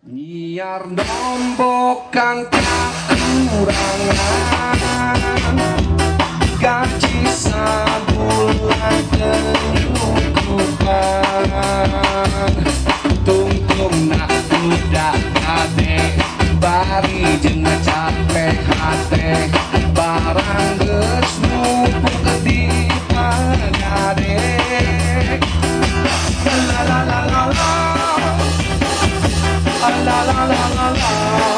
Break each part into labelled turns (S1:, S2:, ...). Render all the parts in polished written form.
S1: Biar dombokan kekurangan gaji sabulan kenyukupan tungtung nak budak kade bari jeung capek hate barang geus numpuk di pagade la la la la la la la la la la la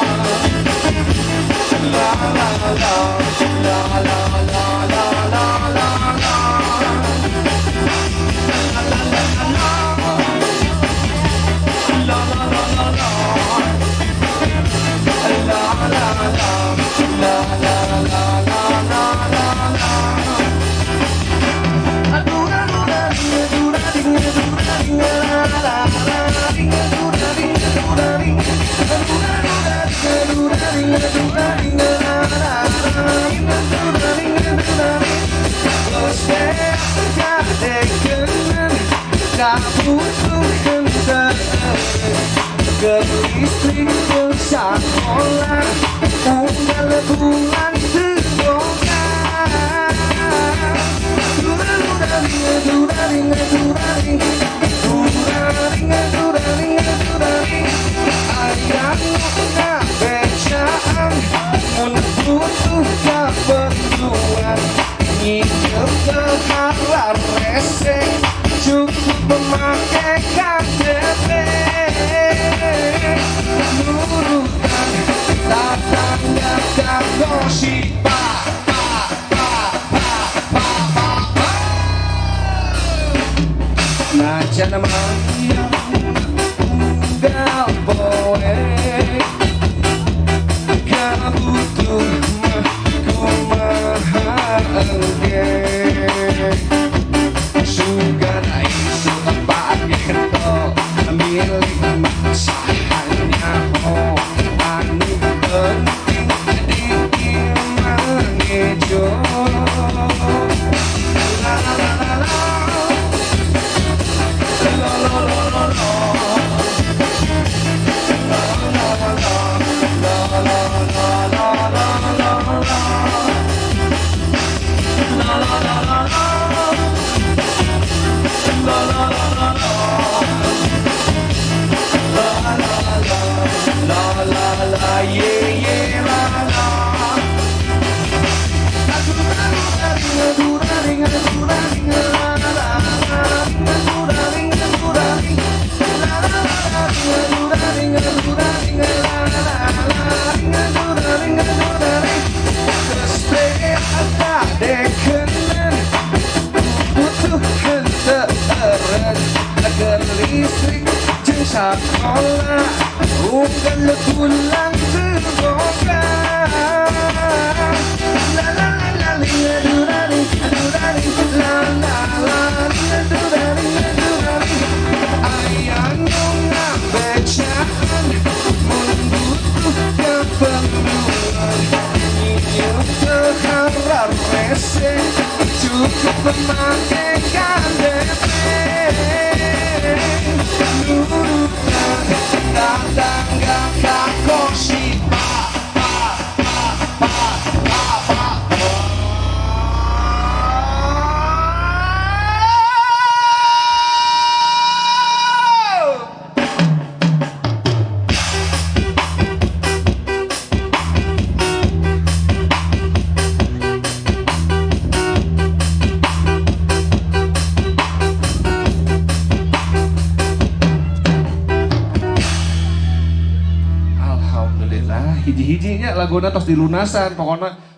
S1: Listrik sekolah unggal bulan terbongkar ayam ngabecaan mun butuh keperluan nyicil ke halar rese cukup memakai KTP nurutan tatangga kagosi najan maya unggal boe kabutuh mah kumaha engge sugan isu pake kento milik maksahanya ho anu penting di imang ejo la la la la la la la la la la listrik jeung sakola unggal bulan terbongkar la la la la durari la la la durari ayang ngabecaan mun butuh keperluan nyicil ke halar rese cukup memakai KTP nurutan tatangga kagosi hiji-hijinya laguna tos dilunasan pokoknya